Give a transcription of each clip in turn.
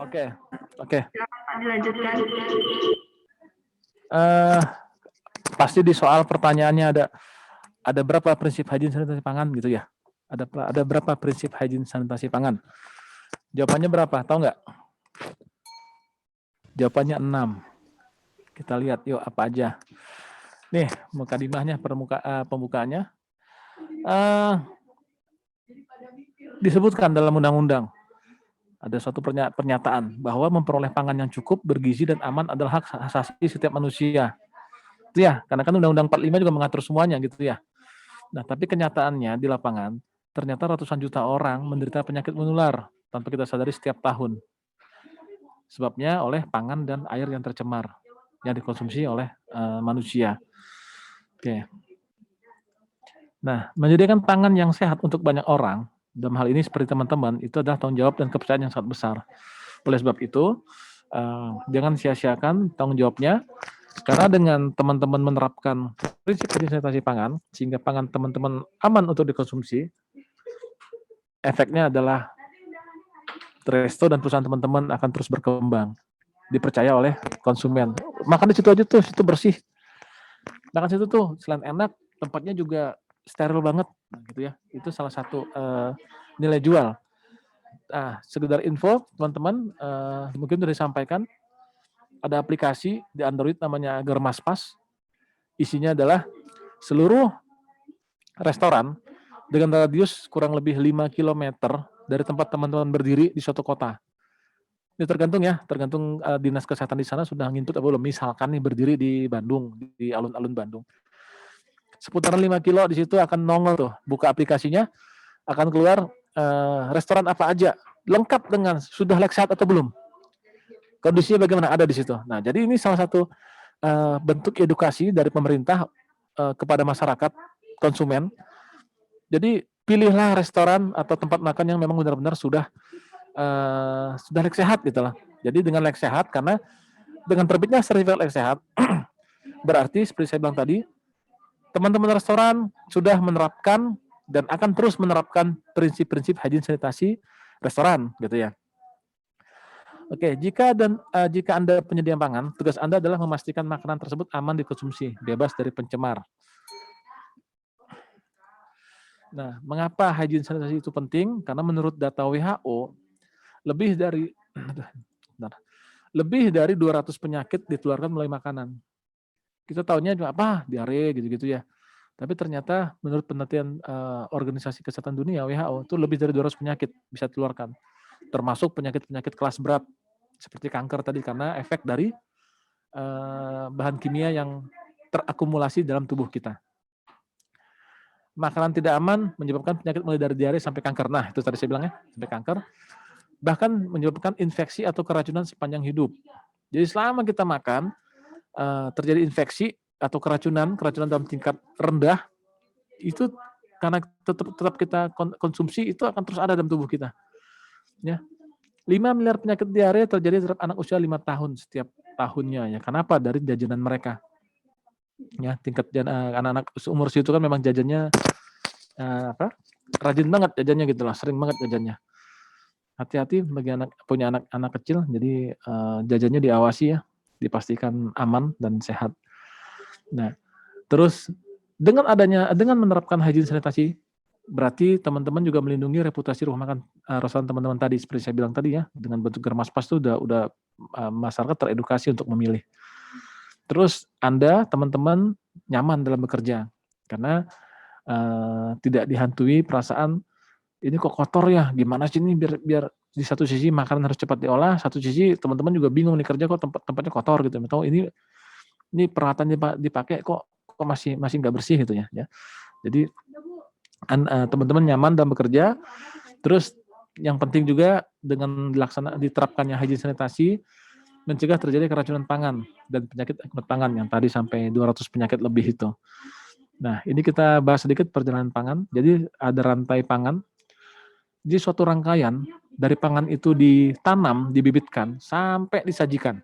Oke, oke. Silakan dilanjutkan. Pasti di soal pertanyaannya ada berapa prinsip hygiene sanitasi pangan gitu ya? Ada berapa prinsip hygiene sanitasi pangan? Jawabannya berapa? Tahu nggak? Jawabannya 6. Kita lihat yuk apa aja. Nih, mukadimahnya pembukaannya. Disebutkan dalam undang-undang. Ada suatu pernyataan bahwa memperoleh pangan yang cukup, bergizi dan aman adalah hak asasi setiap manusia. Itu ya, karena kan Undang-Undang 45 juga mengatur semuanya gitu ya. Nah, tapi kenyataannya di lapangan ternyata ratusan juta orang menderita penyakit menular tanpa kita sadari setiap tahun. Sebabnya oleh pangan dan air yang tercemar yang dikonsumsi oleh manusia. Oke. Nah, menyediakan pangan yang sehat untuk banyak orang, dalam hal ini seperti teman-teman, itu adalah tanggung jawab dan kepercayaan yang sangat besar. Oleh sebab itu, jangan sia-siakan tanggung jawabnya, karena dengan teman-teman menerapkan prinsip sanitasi pangan, sehingga pangan teman-teman aman untuk dikonsumsi, efeknya adalah resto dan perusahaan teman-teman akan terus berkembang, dipercaya oleh konsumen. Makan di situ aja tuh, situ bersih. Makan situ tuh, selain enak, tempatnya juga steril banget, gitu ya. Itu salah satu nilai jual. Sekedar info, teman-teman, mungkin sudah disampaikan, ada aplikasi di Android namanya Germaspas. Isinya adalah seluruh restoran dengan radius kurang lebih 5 km dari tempat teman-teman berdiri di suatu kota. Ini tergantung ya, tergantung dinas kesehatan di sana sudah ngintut atau belum. Misalkan nih berdiri di Bandung, di alun-alun Bandung. Seputaran 5 kilo di situ akan nongol tuh, buka aplikasinya, akan keluar restoran apa aja, lengkap dengan sudah layak sehat atau belum. Kondisinya bagaimana ada di situ. Nah, jadi ini salah satu bentuk edukasi dari pemerintah kepada masyarakat konsumen. Jadi pilihlah restoran atau tempat makan yang memang benar-benar sudah layak sehat gitu lah. Jadi dengan layak sehat, karena dengan terbitnya sertifikat layak sehat berarti seperti saya bilang tadi, teman-teman restoran sudah menerapkan dan akan terus menerapkan prinsip-prinsip hygiene sanitasi restoran gitu ya. Oke, jika Anda penyedia pangan, tugas Anda adalah memastikan makanan tersebut aman dikonsumsi, bebas dari pencemar. Nah, mengapa hygiene sanitasi itu penting? Karena menurut data WHO, lebih dari 200 penyakit ditularkan melalui makanan. Kita tahunya cuma apa? Diare gitu-gitu ya. Tapi ternyata menurut penelitian Organisasi Kesehatan Dunia WHO itu lebih dari 200 penyakit bisa ditularkan. Termasuk penyakit-penyakit kelas berat seperti kanker tadi, karena efek dari bahan kimia yang terakumulasi dalam tubuh kita. Makanan tidak aman menyebabkan penyakit mulai dari diare sampai kanker. Nah, itu tadi saya bilang ya, sampai kanker. Bahkan menyebabkan infeksi atau keracunan sepanjang hidup. Jadi selama kita makan, terjadi infeksi atau keracunan dalam tingkat rendah, itu karena tetap kita konsumsi, itu akan terus ada dalam tubuh kita. Ya. 5 miliar penyakit diare terjadi terhadap anak usia 5 tahun setiap tahunnya ya. Kenapa? Dari jajanan mereka. Ya, tingkat anak-anak umur segitu kan memang jajannya rajin banget jajannya gitu lah, sering banget jajannya. Hati-hati bagi punya anak kecil, jadi jajannya diawasi ya, dipastikan aman dan sehat. Nah, terus dengan menerapkan hygiene sanitasi, berarti teman-teman juga melindungi reputasi rumah makan restoran teman-teman tadi, seperti saya bilang tadi ya, dengan bentuk Germaspas itu udah masyarakat teredukasi untuk memilih. Terus Anda, teman-teman, nyaman dalam bekerja, karena tidak dihantui perasaan, ini kok kotor ya, gimana sih ini biar di satu sisi makanan harus cepat diolah, satu sisi teman-teman juga bingung nih kerja kok tempatnya kotor gitu, atau ini peralatan dipakai kok masih nggak bersih gitu ya. Jadi teman-teman nyaman dalam bekerja. Terus yang penting juga dengan diterapkannya hygiene sanitasi, mencegah terjadi keracunan pangan dan penyakit akibat pangan yang tadi sampai 200 penyakit lebih itu. Nah, ini kita bahas sedikit perjalanan pangan. Jadi ada rantai pangan. Jadi suatu rangkaian dari pangan itu ditanam, dibibitkan sampai disajikan.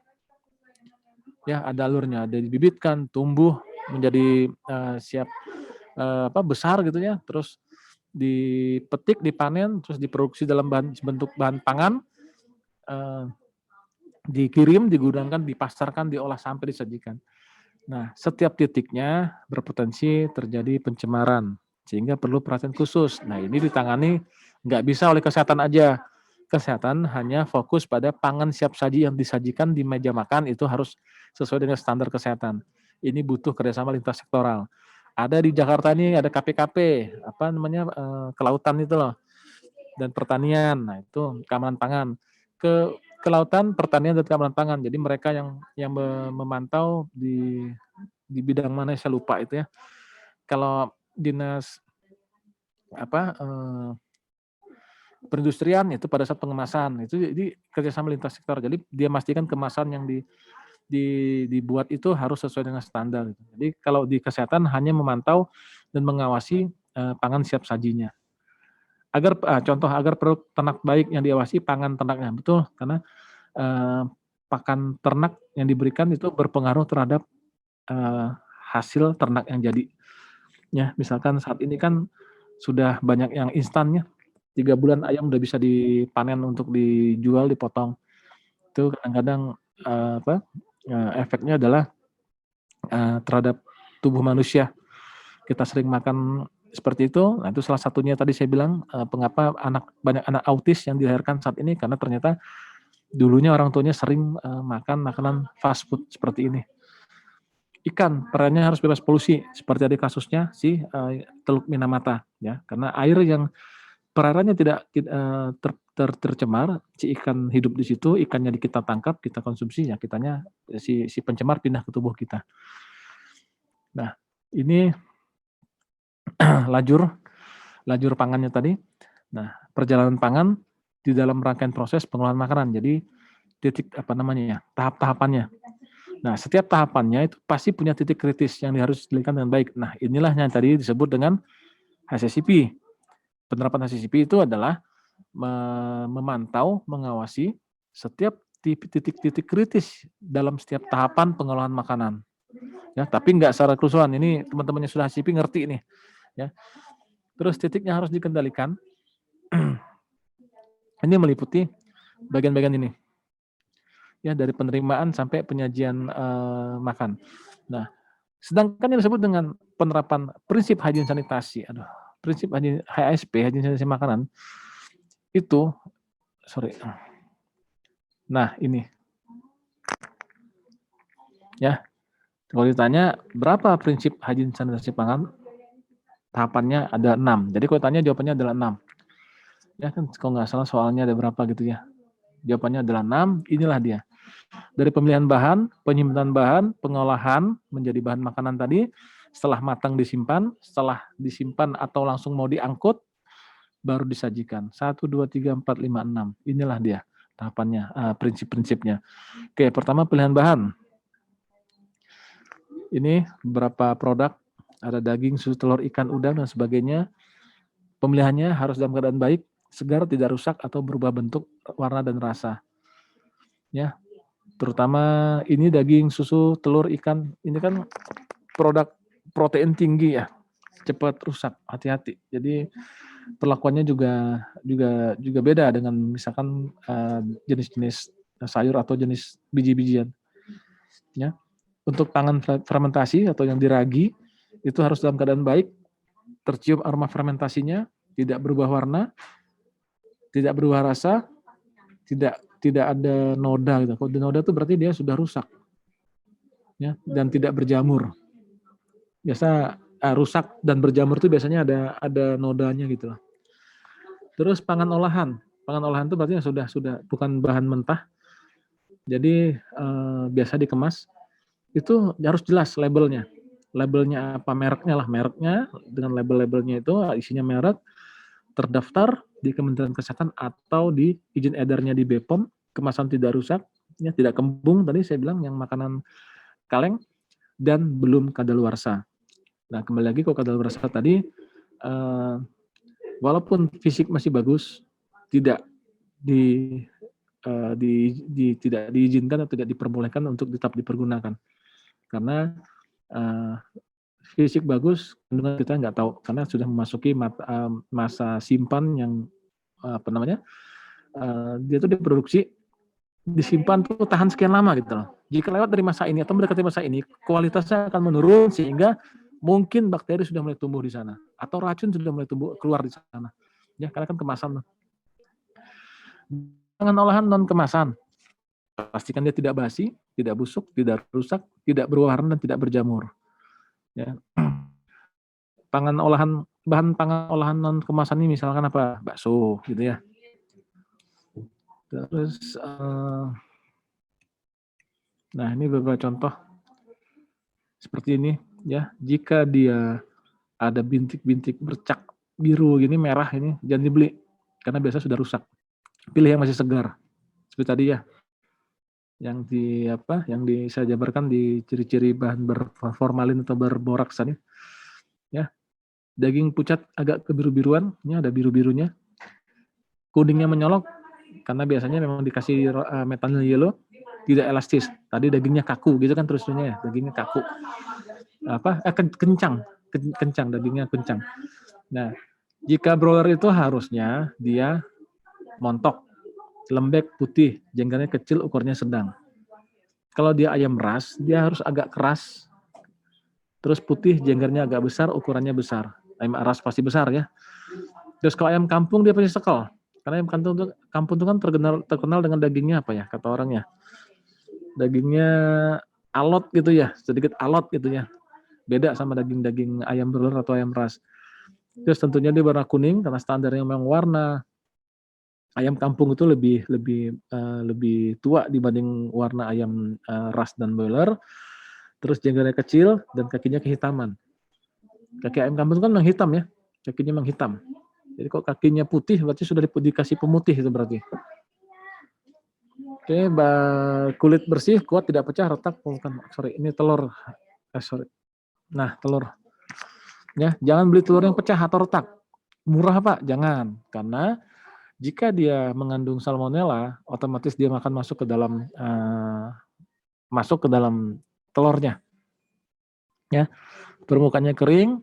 Ya, ada alurnya, ada dibibitkan, tumbuh menjadi siap besar gitu ya, terus dipetik, dipanen, terus diproduksi dalam bentuk bahan pangan, dikirim, digudangkan, dipasarkan, diolah sampai disajikan. Nah, setiap titiknya berpotensi terjadi pencemaran, sehingga perlu perhatian khusus. Nah, ini ditangani nggak bisa oleh kesehatan aja. Kesehatan hanya fokus pada pangan siap saji yang disajikan di meja makan itu harus sesuai dengan standar kesehatan. Ini butuh kerjasama lintas sektoral. Ada di Jakarta ini ada KPKP, apa namanya, kelautan itu loh, dan pertanian. Nah, itu keamanan pangan. Kelautan, pertanian, dan keamanan pangan. Jadi mereka yang memantau di bidang mana saya lupa itu ya. Kalau dinas apa perindustrian itu pada saat pengemasan itu jadi kerjasama lintas sektor. Jadi dia memastikan kemasan yang dibuat itu harus sesuai dengan standar. Jadi kalau di kesehatan hanya memantau dan mengawasi pangan siap sajinya. Contoh agar perut ternak baik yang diawasi pangan ternaknya betul karena pakan ternak yang diberikan itu berpengaruh terhadap hasil ternak yang jadi. Ya, misalkan saat ini kan sudah banyak yang instannya. 3 bulan ayam udah bisa dipanen untuk dijual, dipotong. Itu kadang-kadang efeknya adalah terhadap tubuh manusia. Kita sering makan seperti itu. Nah, itu salah satunya tadi saya bilang mengapa banyak anak autis yang dilahirkan saat ini karena ternyata dulunya orang tuanya sering makan makanan fast food seperti ini. Ikan perannya harus bebas polusi seperti ada kasusnya si Teluk Minamata ya karena air yang perairannya tidak tercemar, si ikan hidup di situ, ikannya kita tangkap, kita konsumsi ya kitanya si pencemar pindah ke tubuh kita. Nah, ini lajur pangannya tadi. Nah, perjalanan pangan di dalam rangkaian proses pengolahan makanan. Jadi titik tahap-tahapannya. Nah, setiap tahapannya itu pasti punya titik kritis yang harus dilihat dengan baik. Nah, inilah yang tadi disebut dengan HACCP. Penerapan HACCP itu adalah memantau, mengawasi setiap titik-titik kritis dalam setiap tahapan pengolahan makanan. Ya, tapi nggak secara keseluruhan. Ini teman-teman yang sudah HACCP ngerti nih. Ya. Terus titiknya harus dikendalikan. Ini meliputi bagian-bagian ini. Ya, dari penerimaan sampai penyajian makan. Nah, sedangkan yang disebut dengan penerapan prinsip higien sanitasi, prinsip HASP, higien sanitasi makanan, itu, nah ini, ya, kalau ditanya berapa prinsip higien sanitasi pangan, tahapannya ada 6. Jadi kalau ditanya jawabannya adalah 6. Ya kan, kalau nggak salah soalnya ada berapa gitu ya. Jawabannya adalah 6, inilah dia. Dari pemilihan bahan, penyimpanan bahan, pengolahan menjadi bahan makanan tadi, setelah matang disimpan, setelah disimpan atau langsung mau diangkut, baru disajikan. 1, 2, 3, 4, 5, 6. Inilah dia tahapannya, prinsip-prinsipnya. Oke, pertama pilihan bahan. Ini beberapa produk, ada daging, susu, telur, ikan, udang, dan sebagainya. Pemilihannya harus dalam keadaan baik, segar, tidak rusak, atau berubah bentuk, warna, dan rasa. Ya, terutama ini daging, susu, telur, ikan, ini kan produk protein tinggi ya, cepat rusak, hati-hati. Jadi perlakuannya juga beda dengan misalkan jenis-jenis sayur atau jenis biji-bijian. Ya, untuk pangan fermentasi atau yang diragi itu harus dalam keadaan baik, tercium aroma fermentasinya, tidak berubah warna, tidak berubah rasa, tidak ada noda gitu. Kalau ada noda itu berarti dia sudah rusak. Ya, dan tidak berjamur. Biasa rusak dan berjamur itu biasanya ada nodanya gitu loh. Terus pangan olahan. Pangan olahan itu berarti sudah bukan bahan mentah. Jadi biasa dikemas. Itu harus jelas labelnya. Labelnya apa, mereknya dengan label-labelnya itu isinya merek, terdaftar di Kementerian Kesehatan atau di izin edarnya di BPOM, kemasan tidak rusak, ya, tidak kembung tadi saya bilang yang makanan kaleng, dan belum kadaluarsa. Nah, kembali lagi kalau kadaluarsa tadi, walaupun fisik masih bagus, tidak tidak diizinkan atau tidak diperbolehkan untuk tetap dipergunakan. Karena fisik bagus, kandungan kita nggak tahu, karena sudah memasuki masa simpan yang dia itu diproduksi disimpan tuh tahan sekian lama gitu loh. Jika lewat dari masa ini atau mendekati masa ini, kualitasnya akan menurun sehingga mungkin bakteri sudah mulai tumbuh di sana atau racun sudah mulai tumbuh keluar di sana. Ya, karena kan kemasan. Pangan olahan non kemasan. Pastikan dia tidak basi, tidak busuk, tidak rusak, tidak berwarna dan tidak berjamur. Ya. Bahan pangan olahan non kemasan ini misalkan apa? Bakso gitu ya. Terus nah ini beberapa contoh seperti ini ya. Jika dia ada bintik-bintik bercak biru gini merah ini jangan dibeli karena biasa sudah rusak. Pilih yang masih segar. Seperti tadi ya. Yang saya jabarkan di ciri-ciri bahan berformalin atau berboraks tadi. Ya. Daging pucat agak kebiru-biruan, ini ada biru-birunya. Kuningnya menyolok karena biasanya memang dikasih methanol yellow, tidak elastis. Tadi dagingnya kaku gitu kan terusnya ya, dagingnya kaku. Kencang, dagingnya kencang. Nah, jika broiler itu harusnya dia montok, lembek, putih, jengkelnya kecil, ukurnya sedang. Kalau dia ayam ras, dia harus agak keras, terus putih, jengkelnya agak besar, ukurannya besar. Ayam ras pasti besar ya. Terus kalau ayam kampung dia pasti sekal. Karena ayam kampung itu kan terkenal dengan dagingnya apa ya, kata orangnya. Dagingnya alot gitu ya, sedikit alot gitu ya. Beda sama daging-daging ayam broiler atau ayam ras. Terus tentunya dia warna kuning karena standarnya memang warna ayam kampung itu lebih tua dibanding warna ayam ras dan broiler. Terus jengkelnya kecil dan kakinya kehitaman. Kaki ayam kampung itu kan memang hitam ya, kakinya memang hitam. Jadi kok kakinya putih berarti sudah dikasih pemutih itu berarti. Oke, kulit bersih, kuat, tidak pecah, retak, bukan. Sorry, ini telur. Nah, telur. Ya, jangan beli telur yang pecah atau retak. Murah Pak, jangan. Karena jika dia mengandung salmonella, otomatis dia akan masuk ke dalam telurnya. Ya, permukaannya kering,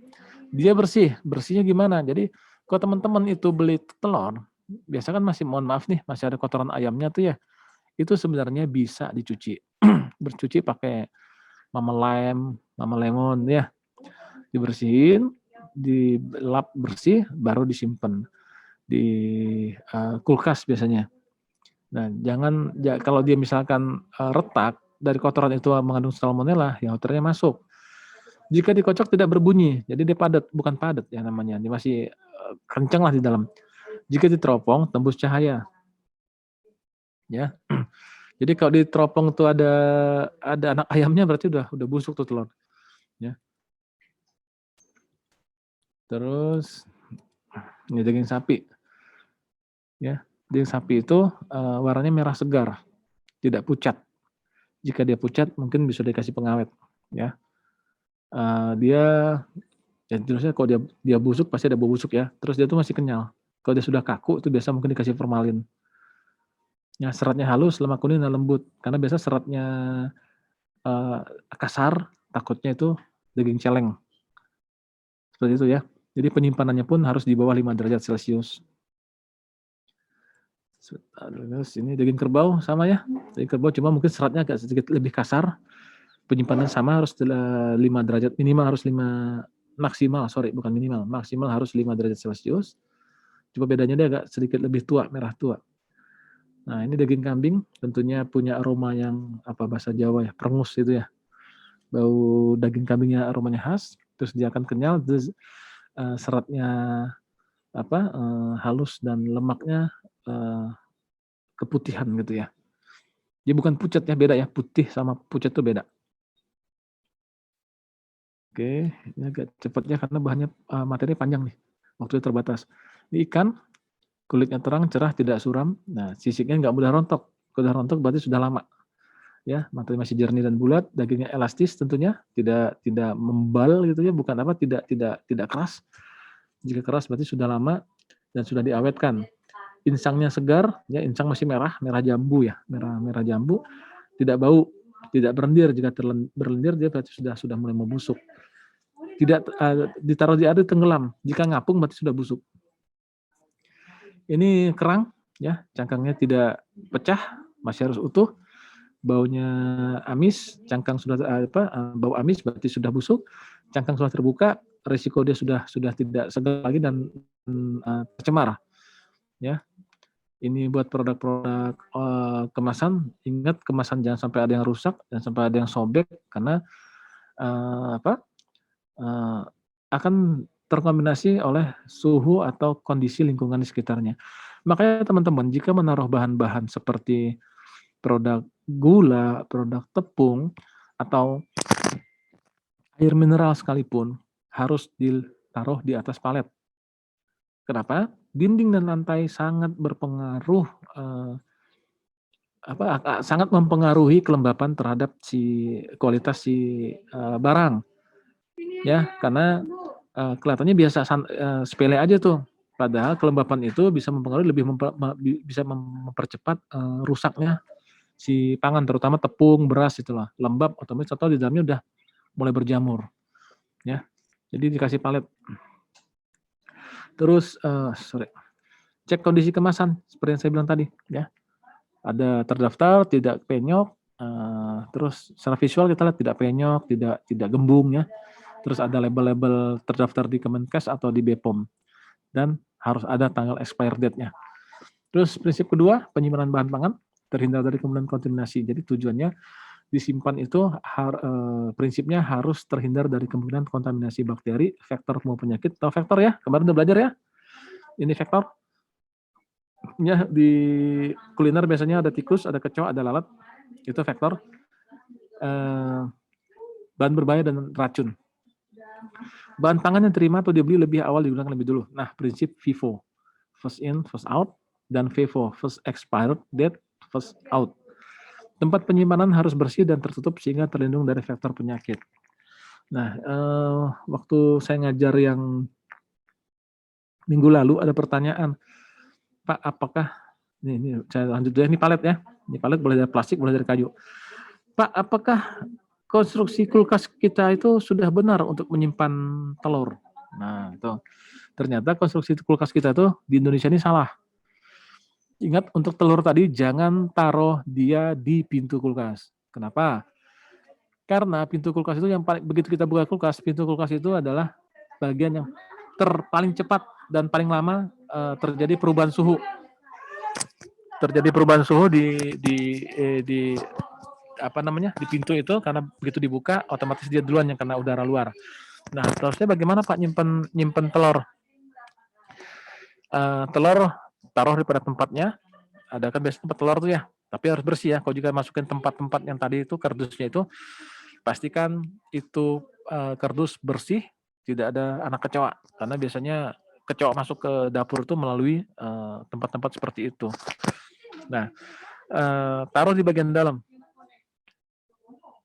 dia bersih. Bersihnya gimana? Jadi kalau teman-teman itu beli telur, biasa kan mohon maaf nih, masih ada kotoran ayamnya tuh ya. Itu sebenarnya bisa dicuci. Bercuci pakai mama lemon ya. Dibersihin, dilap bersih, baru disimpan di kulkas biasanya. Nah, kalau dia misalkan retak dari kotoran itu mengandung salmonella, ya outernya masuk. Jika dikocok tidak berbunyi, jadi dia padat, bukan padat ya namanya, dia masih kencang lah di dalam. Jika diteropong, tembus cahaya. Ya. Jadi kalau di teropong itu ada anak ayamnya berarti udah busuk tuh telur. Ya. Terus ini daging sapi. Ya, daging sapi itu warnanya merah segar, tidak pucat. Jika dia pucat mungkin bisa dikasih pengawet. Ya. Dia terusnya kalau dia busuk pasti ada bau busuk ya. Terus dia tuh masih kenyal. Kalau dia sudah kaku itu biasa mungkin dikasih formalin. Ya, seratnya halus, lemak kuning dan lembut. Karena biasa seratnya kasar, takutnya itu daging celeng. Seperti itu ya. Jadi penyimpanannya pun harus di bawah 5 derajat Celcius. Terus ini daging kerbau sama ya. Daging kerbau cuma mungkin seratnya agak sedikit lebih kasar. Penyimpanan sama harus 5 derajat, minimal harus 5 maksimal harus 5 derajat Celcius. Cuma bedanya dia agak sedikit lebih tua, merah tua. Nah, ini daging kambing tentunya punya aroma yang bahasa Jawa ya, perengus itu ya. Bau daging kambingnya aromanya khas, terus dia akan kenyal, terus seratnya halus dan lemaknya keputihan gitu ya. Dia bukan pucat ya, beda ya, putih sama pucat itu beda. Oke, ini agak cepat ya karena bahannya materi panjang nih, waktunya terbatas. Ini ikan, kulitnya terang, cerah, tidak suram. Nah, sisiknya nggak mudah rontok. Kalau udah rontok berarti sudah lama. Ya, materi masih jernih dan bulat, dagingnya elastis tentunya, tidak membal gitu ya, bukan tidak keras. Jika keras berarti sudah lama dan sudah diawetkan. Insangnya segar, ya insang masih merah jambu ya, merah jambu, tidak bau, tidak berlendir. Jika berlendir dia berarti sudah mulai membusuk. Tidak ditaruh di air tenggelam. Jika ngapung berarti sudah busuk. Ini kerang, ya cangkangnya tidak pecah, masih harus utuh, baunya amis, cangkang sudah bau amis berarti sudah busuk, cangkang sudah terbuka, risiko dia sudah tidak segar lagi dan tercemar. Ya, ini buat produk-produk kemasan, ingat kemasan jangan sampai ada yang rusak, jangan sampai ada yang sobek karena akan terkombinasi oleh suhu atau kondisi lingkungan di sekitarnya. Makanya teman-teman, jika menaruh bahan-bahan seperti produk gula, produk tepung, atau air mineral sekalipun, harus ditaruh di atas palet. Kenapa? Dinding dan lantai sangat berpengaruh, sangat mempengaruhi kelembapan terhadap kualitas barang. Ya, karena kelihatannya biasa sepele aja tuh. Padahal kelembapan itu bisa mempengaruhi bisa mempercepat rusaknya si pangan, terutama tepung, beras itulah. Lembab otomatis atau di dalamnya udah mulai berjamur. Ya. Jadi dikasih palet. Terus cek kondisi kemasan seperti yang saya bilang tadi, ya. Ada terdaftar, tidak penyok, terus secara visual kita lihat tidak penyok, tidak gembung ya. Terus ada label-label terdaftar di Kemenkes atau di BPOM. Dan harus ada tanggal expire date-nya. Terus prinsip kedua, penyimpanan bahan pangan terhindar dari kemudian kontaminasi. Jadi tujuannya disimpan itu prinsipnya harus terhindar dari kemungkinan kontaminasi bakteri, vektor maupun penyakit. Tahu vektor ya? Kemarin udah belajar ya? Ini vektor. Ya, di kuliner biasanya ada tikus, ada kecoa, ada lalat. Itu vektor. Bahan berbahaya dan racun. Bahan pangan yang terima atau dibeli lebih awal digunakan lebih dulu. Nah, prinsip FIFO, first in, first out, dan FIFO, first expired date, first out. Tempat penyimpanan harus bersih dan tertutup sehingga terlindung dari faktor penyakit. Nah, waktu saya ngajar yang minggu lalu ada pertanyaan, Pak, apakah ini saya lanjut dulu, ini palet ya, ini palet boleh dari plastik, boleh dari kayu. Pak, apakah konstruksi kulkas kita itu sudah benar untuk menyimpan telur? Nah, itu ternyata konstruksi kulkas kita tuh di Indonesia ini salah. Ingat untuk telur tadi jangan taruh dia di pintu kulkas. Kenapa? Karena pintu kulkas itu yang begitu kita buka kulkas, pintu kulkas itu adalah bagian yang paling cepat dan paling lama terjadi perubahan suhu. Terjadi perubahan suhu di pintu itu karena begitu dibuka otomatis dia duluan yang kena udara luar. Nah, terusnya bagaimana Pak nyimpen telur? Telur taruh di pada tempatnya. Ada kan biasanya tempat telur tuh ya, tapi harus bersih ya. Kalau juga masukin tempat-tempat yang tadi itu kardusnya itu, pastikan itu kardus bersih, tidak ada anak kecoa. Karena biasanya kecoa masuk ke dapur itu melalui tempat-tempat seperti itu. Nah, taruh di bagian dalam.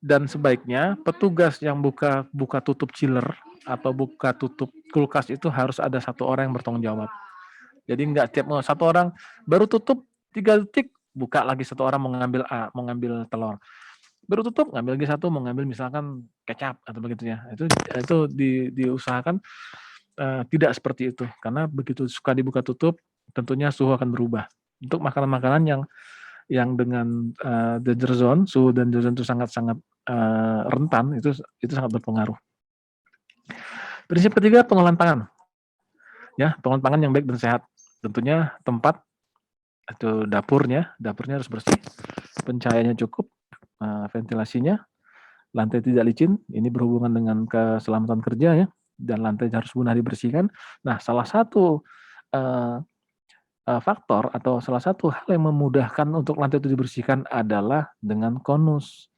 Dan sebaiknya petugas yang buka tutup chiller atau buka tutup kulkas itu harus ada satu orang yang bertanggung jawab. Jadi nggak tiap satu orang baru tutup 3 detik buka lagi satu orang mau ngambil telur. Baru tutup ngambil lagi satu mau ngambil misalkan kecap atau begitu ya. Itu diusahakan tidak seperti itu karena begitu suka dibuka tutup tentunya suhu akan berubah. Untuk makanan-makanan yang dengan danger zone, suhu dan danger zone itu sangat-sangat rentan, itu sangat berpengaruh. Prinsip ketiga, pengolahan pangan. Ya, pengolahan pangan yang baik dan sehat. Tentunya tempat itu dapurnya harus bersih, pencahayaannya cukup, ventilasinya, lantai tidak licin, ini berhubungan dengan keselamatan kerja ya, dan lantai harus benar dibersihkan. Nah, salah satu faktor atau salah satu hal yang memudahkan untuk lantai itu dibersihkan adalah dengan konus.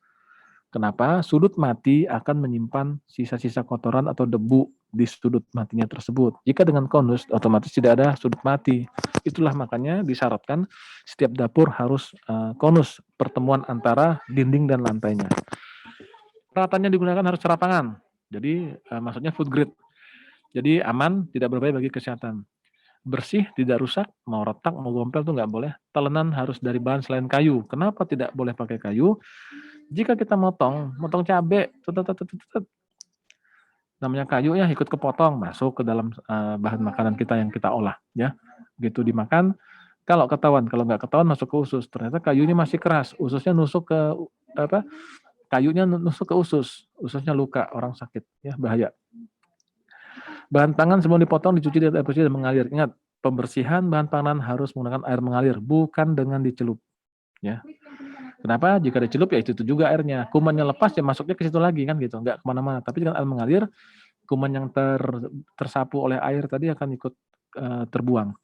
Kenapa? Sudut mati akan menyimpan sisa-sisa kotoran atau debu di sudut matinya tersebut. Jika dengan konus, otomatis tidak ada sudut mati. Itulah makanya disyaratkan setiap dapur harus konus, pertemuan antara dinding dan lantainya. Peralatannya digunakan harus serapangan. Jadi maksudnya food grade. Jadi aman, tidak berbahaya bagi kesehatan. Bersih, tidak rusak, mau retak, mau gompel itu nggak boleh. Talenan harus dari bahan selain kayu. Kenapa tidak boleh pakai kayu? Jika kita motong cabai, namanya kayu ya ikut kepotong, masuk ke dalam bahan makanan kita yang kita olah. Ya, begitu dimakan, Kalau ketahuan, kalau nggak ketahuan masuk ke usus. Ternyata kayunya masih keras, ususnya nusuk ke apa? Kayunya nusuk ke usus, ususnya luka, orang sakit, ya bahaya. Bahan pangan sebelum dipotong dicuci dengan air bersih dan mengalir. Ingat, pembersihan bahan pangan harus menggunakan air mengalir, bukan dengan dicelup. Ya. Kenapa? Jika dicelup ya itu juga airnya. Kumannya lepas ya masuknya ke situ lagi kan gitu, nggak kemana-mana. Tapi dengan air mengalir, kuman yang tersapu oleh air tadi akan ikut terbuang.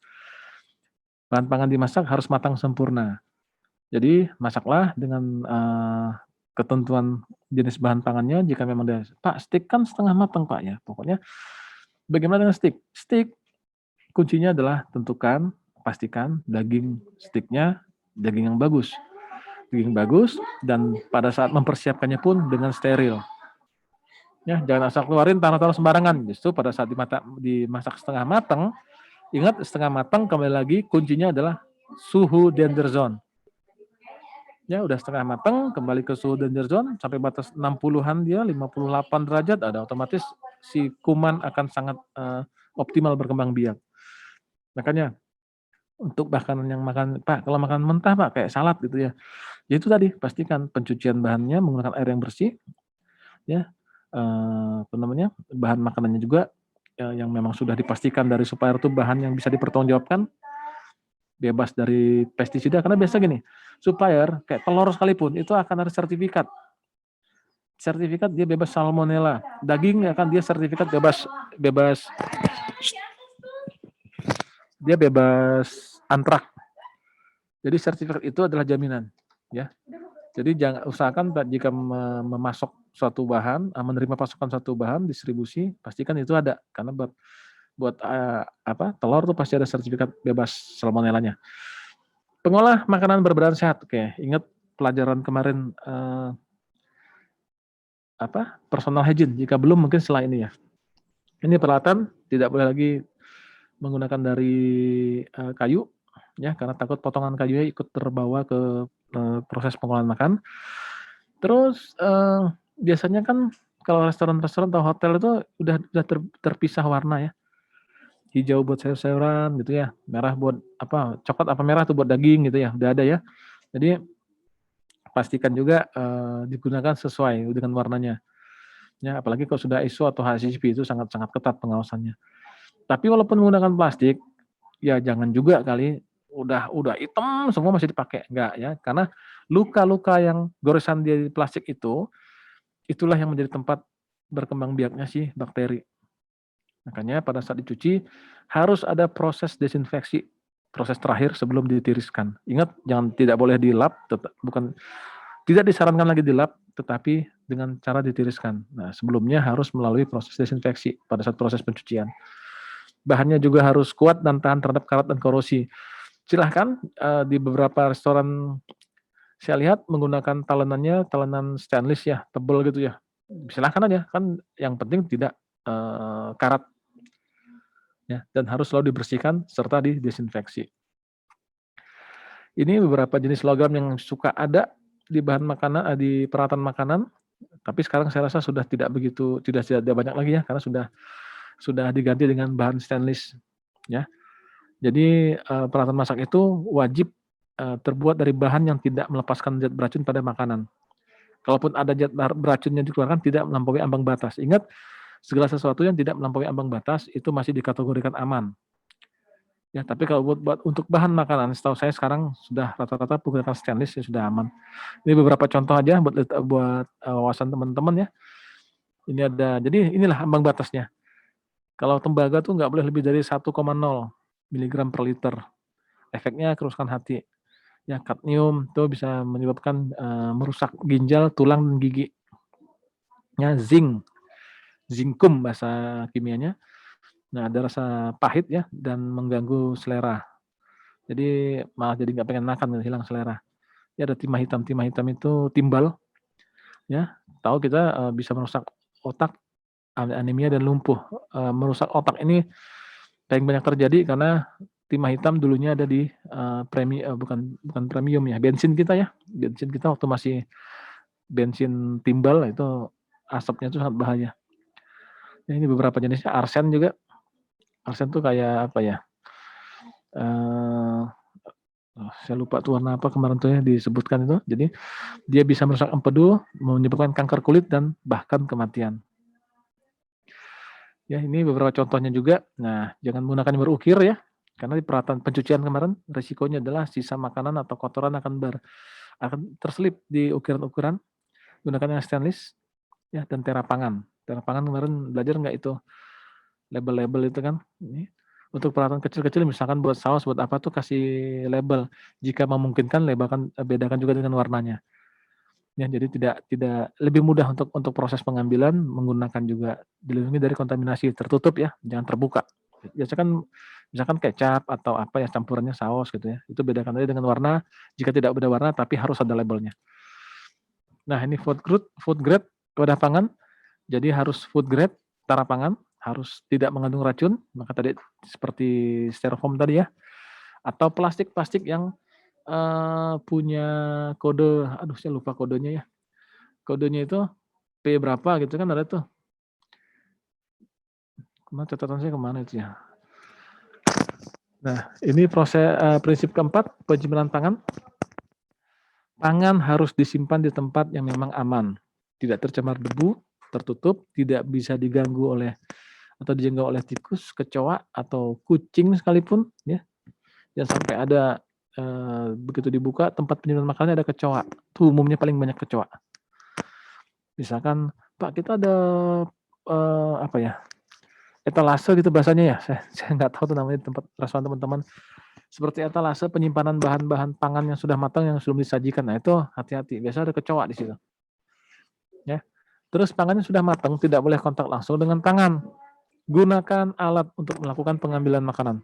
Bahan pangan dimasak harus matang sempurna. Jadi masaklah dengan ketentuan jenis bahan pangannya. Jika memang dia, Pak, steak kan setengah matang Pak ya. Pokoknya bagaimana dengan steak? Steak kuncinya adalah tentukan, pastikan daging steaknya daging yang bagus. Daging bagus dan pada saat mempersiapkannya pun dengan steril. Ya, jangan asal keluarin taruh-taruh sembarangan. Justru pada saat dimasak setengah matang, ingat setengah matang kembali lagi kuncinya adalah suhu danger zone. Ya, udah setengah matang, kembali ke suhu danger zone sampai batas 60-an dia, 58 derajat, ada otomatis si kuman akan sangat optimal berkembang biak. Makanya untuk makanan yang makan, Pak, kalau makan mentah Pak kayak salad gitu ya. Ya itu tadi, pastikan pencucian bahannya menggunakan air yang bersih, ya. Apa namanya? Bahan makanannya juga yang memang sudah dipastikan dari supplier itu bahan yang bisa dipertanggungjawabkan, bebas dari pestisida, karena biasa gini, supplier kayak telur sekalipun itu akan ada sertifikat. Sertifikat dia bebas salmonella. Daging akan dia sertifikat bebas dia bebas antrak. Jadi sertifikat itu adalah jaminan, ya. Jadi jangan usahakan jika memasok suatu bahan, menerima pasokan suatu bahan distribusi, pastikan itu ada karena buat telur tuh pasti ada sertifikat bebas salmonellanya. Pengolah makanan berbahan sehat. Oke, ingat pelajaran kemarin personal hygiene. Jika belum mungkin setelah ini ya. Ini peralatan tidak boleh lagi menggunakan dari kayu ya karena takut potongan kayunya ikut terbawa ke proses pengolahan makan. Terus biasanya kan kalau restoran-restoran atau hotel itu udah terpisah warna ya. Hijau buat sayur-sayuran gitu ya, merah buat coklat apa merah tuh buat daging gitu ya, udah ada ya. Jadi pastikan juga digunakan sesuai dengan warnanya. Ya, apalagi kalau sudah ISO atau HACCP itu sangat-sangat ketat pengawasannya. Tapi walaupun menggunakan plastik, ya jangan juga kali udah hitam semua masih dipakai, enggak ya. Karena luka-luka yang goresan di plastik itu, itulah yang menjadi tempat berkembang biaknya si bakteri. Makanya pada saat dicuci harus ada proses desinfeksi, proses terakhir sebelum ditiriskan. Ingat tidak boleh di lap, tidak disarankan lagi di lap, tetapi dengan cara ditiriskan. Nah, sebelumnya harus melalui proses desinfeksi pada saat proses pencucian. Bahannya juga harus kuat dan tahan terhadap karat dan korosi. Silahkan di beberapa restoran saya lihat menggunakan talenan stainless ya, tebal gitu ya. Silahkan aja, kan yang penting tidak karat. Ya, dan harus selalu dibersihkan serta didesinfeksi. Ini beberapa jenis logam yang suka ada di bahan makanan, di peralatan makanan, tapi sekarang saya rasa sudah tidak banyak lagi ya, karena sudah diganti dengan bahan stainless, ya. Jadi peralatan masak itu wajib terbuat dari bahan yang tidak melepaskan zat beracun pada makanan. Kalaupun ada zat beracun yang dikeluarkan tidak melampaui ambang batas. Ingat, segala sesuatu yang tidak melampaui ambang batas itu masih dikategorikan aman. Ya, tapi kalau untuk bahan makanan, setahu saya sekarang sudah rata-rata menggunakan stainless ya sudah aman. Ini beberapa contoh aja buat wawasan teman-teman ya. Ini ada, jadi inilah ambang batasnya. Kalau tembaga tuh nggak boleh lebih dari 1,0 mg per liter. Efeknya kerusakan hati. Ya, kadmium itu bisa menyebabkan merusak ginjal, tulang, dan gigi. Ya, zinkum bahasa kimianya. Nah, ada rasa pahit ya dan mengganggu selera. Jadi malah jadi nggak pengen makan, hilang selera. Ya ada timah hitam itu timbal, ya. Tahu kita bisa merusak otak, anemia dan lumpuh. Merusak otak ini paling banyak terjadi karena timah hitam dulunya ada di bukan premium ya, bensin kita ya. Bensin kita waktu masih bensin timbal itu asapnya itu sangat bahaya. Ya, ini beberapa jenisnya. Arsen juga. Arsen tuh kayak apa ya? saya lupa tuh warna apa kemarin tuh ya disebutkan itu. Jadi dia bisa merusak empedu, menyebabkan kanker kulit dan bahkan kematian. Ya, ini beberapa contohnya juga. Nah, jangan menggunakan yang berukir ya, karena di peralatan pencucian kemarin risikonya adalah sisa makanan atau kotoran akan terselip di ukiran-ukiran. Gunakan yang stainless ya dan terapangan. Terapangan kemarin belajar nggak itu label-label itu kan? Ini untuk peralatan kecil-kecil misalkan buat saus buat apa tuh kasih label. Jika memungkinkan bedakan juga dengan warnanya. Ya, jadi tidak lebih mudah untuk proses pengambilan menggunakan juga dilindungi dari kontaminasi tertutup ya, jangan terbuka. Biasanya kan misalkan kecap atau apa ya campurannya saus gitu ya. Itu bedakan aja dengan warna. Jika tidak ada warna tapi harus ada labelnya. Nah, ini food grade wadah pangan. Jadi harus food grade tara pangan, harus tidak mengandung racun, maka tadi seperti styrofoam tadi ya. Atau plastik-plastik yang punya kode, aduh saya lupa kodenya ya. Kodenya itu P berapa gitu kan ada tuh. Catatan saya kemana itu ya. Nah, ini prinsip keempat, penyimpanan pangan. Pangan harus disimpan di tempat yang memang aman, tidak tercemar debu, tertutup, tidak bisa diganggu oleh atau dijangkau oleh tikus, kecoa atau kucing sekalipun ya. Jangan sampai ada begitu dibuka tempat penyimpanan makanannya ada kecoa. Itu umumnya paling banyak kecoa. Misalkan, Pak kita ada apa ya? Etalase gitu bahasanya ya. Saya nggak tahu tuh namanya tempat restoran teman-teman. Seperti etalase penyimpanan bahan-bahan pangan yang sudah matang yang belum disajikan. Nah, itu hati-hati. Biasanya ada kecoa di situ. Ya. Terus pangannya sudah matang, tidak boleh kontak langsung dengan tangan. Gunakan alat untuk melakukan pengambilan makanan.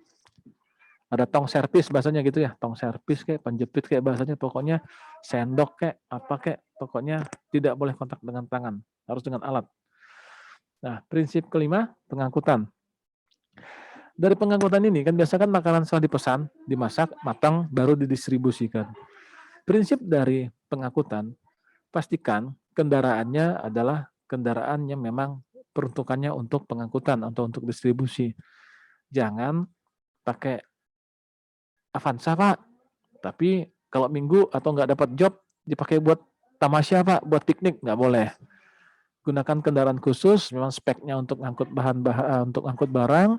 Ada tong servis bahasanya gitu ya, tong servis kayak penjepit kayak bahasanya, pokoknya sendok kayak apa kayak, pokoknya tidak boleh kontak dengan tangan, harus dengan alat. Nah, prinsip kelima, pengangkutan. Dari pengangkutan ini kan biasa kan makanan setelah dipesan, dimasak, matang, baru didistribusikan. Prinsip dari pengangkutan, pastikan kendaraannya adalah kendaraan yang memang peruntukannya untuk pengangkutan atau untuk distribusi. Jangan pakai Avanza Pak, tapi kalau minggu atau nggak dapat job dipakai buat tamasya Pak, buat piknik nggak boleh. Gunakan kendaraan khusus, memang speknya untuk angkut untuk angkut barang,